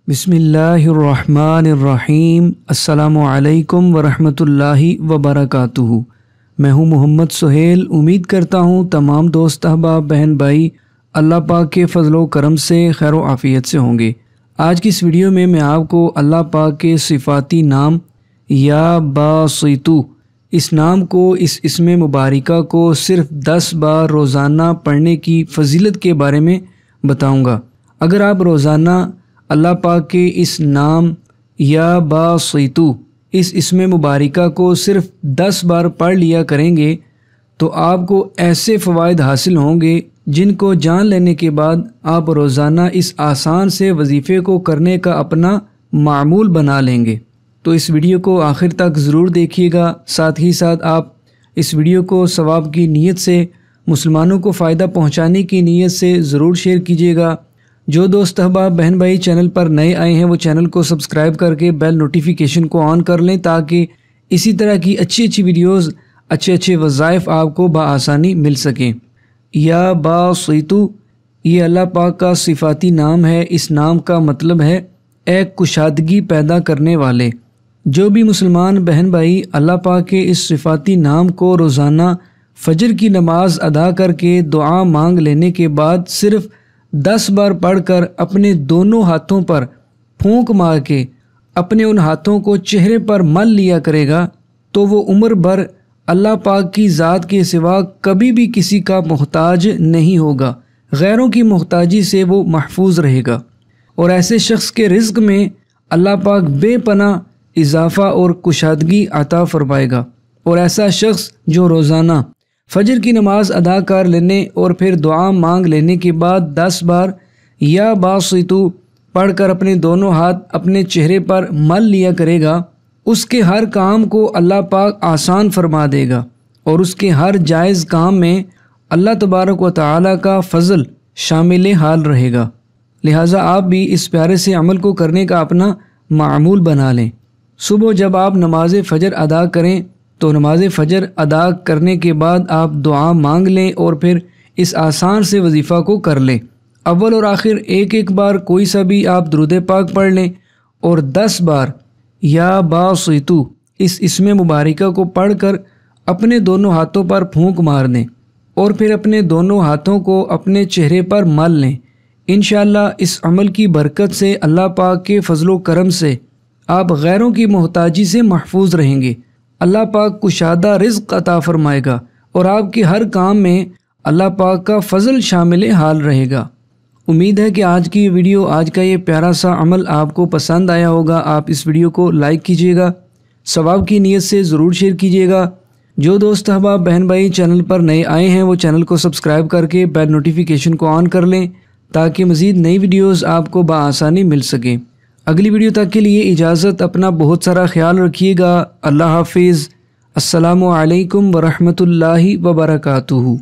बिस्मिल्लाहिर्रहमानिर्रहीम। अस्सलामु अलैकुम वरहमतुल्लाहि वबरकातुहू। मैं हूँ मोहम्मद सुहेल। उम्मीद करता हूँ तमाम दोस्त अहबाब बहन भाई अल्लाह पाक के फ़ज़ल व करम से खैर व आफ़ियत से होंगे। आज की इस वीडियो में मैं आपको अल्लाह पाक के सिफ़ाती नाम या बासितु इस नाम को, इस इसमें मुबारिका को सिर्फ़ 10 बार रोज़ाना पढ़ने की फ़जीलत के बारे में बताऊँगा। अगर आप रोज़ाना अल्लाह पाक के इस नाम या बासितु इस इसमें मुबारिका को सिर्फ़ 10 बार पढ़ लिया करेंगे तो आपको ऐसे फ़वाइद हासिल होंगे जिनको जान लेने के बाद आप रोज़ाना इस आसान से वजीफ़े को करने का अपना मामूल बना लेंगे। तो इस वीडियो को आखिर तक ज़रूर देखिएगा। साथ ही साथ आप इस वीडियो को सवाब की नीयत से, मुसलमानों को फ़ायदा पहुँचाने की नीयत से ज़रूर शेयर कीजिएगा। जो दोस्त अहबाब बहन भाई चैनल पर नए आए हैं वो चैनल को सब्सक्राइब करके बेल नोटिफिकेशन को ऑन कर लें ताकि इसी तरह की अच्छी अच्छी वीडियोस, अच्छे वज़ाइफ आपको बआसानी मिल सकें। या बासितु ये अल्लाह पाक का सिफ़ाती नाम है। इस नाम का मतलब है एक कुशादगी पैदा करने वाले। जो भी मुसलमान बहन भाई अल्लाह पाक के इस सिफ़ाती नाम को रोज़ाना फ़जर की नमाज अदा करके दुआ मांग लेने के बाद सिर्फ़ 10 बार पढ़कर अपने दोनों हाथों पर फूंक मार के अपने उन हाथों को चेहरे पर मल लिया करेगा तो वो उम्र भर अल्लाह पाक की ज़ात के सिवा कभी भी किसी का मोहताज नहीं होगा। गैरों की मोहताजी से वो महफूज रहेगा और ऐसे शख्स के रिज़्क़ में अल्लाह पाक बेपनाह इजाफ़ा और कुशादगी अता फरमाएगा। और ऐसा शख्स जो रोज़ाना फ़जर की नमाज अदा कर लेने और फिर दुआ मांग लेने के बाद 10 बार या बासितु पढ़कर अपने दोनों हाथ अपने चेहरे पर मल लिया करेगा, उसके हर काम को अल्लाह पाक आसान फरमा देगा और उसके हर जायज़ काम में अल्लाह तबारक व तआला का फ़ज़ल शामिल हाल रहेगा। लिहाजा आप भी इस प्यारे से अमल को करने का अपना मामूल बना लें। सुबह जब आप नमाज फ़जर अदा करें तो नमाज फ़जर अदा करने के बाद आप दुआ मांग लें और फिर इस आसान से वजीफ़ा को कर लें। अव्वल और आखिर एक बार कोई सा भी आप दुरूद पाक पढ़ लें और 10 बार या बासितु इस इसमें मुबारिका को पढ़कर अपने दोनों हाथों पर फूंक मार दें और फिर अपने दोनों हाथों को अपने चेहरे पर मल लें। इंशाअल्लाह इस अमल की बरकत से अल्लाह पाक के फ़ज़ल व करम से आप गैरों की मोहताजी से महफूज रहेंगे। अल्लाह पाक कुशादा रिज़्क़ अता फरमाएगा और आपके हर काम में अल्लाह पाक का फ़ज़ल शामिल हाल रहेगा। उम्मीद है कि आज की वीडियो, आज का ये प्यारा सा अमल आपको पसंद आया होगा। आप इस वीडियो को लाइक कीजिएगा, सवाब की नीयत से ज़रूर शेयर कीजिएगा। जो दोस्त अहबाब बहन भाई चैनल पर नए आए हैं वो चैनल को सब्सक्राइब करके बेल नोटिफिकेशन को ऑन कर लें ताकि मज़ीद नई वीडियोज़ आपको बआसानी मिल सकें। अगली वीडियो तक के लिए इजाज़त। अपना बहुत सारा ख्याल रखिएगा। अल्लाह हाफिज़। अस्सलामु अलैकुम वरहमतुल्लाहि वबरकातुहू।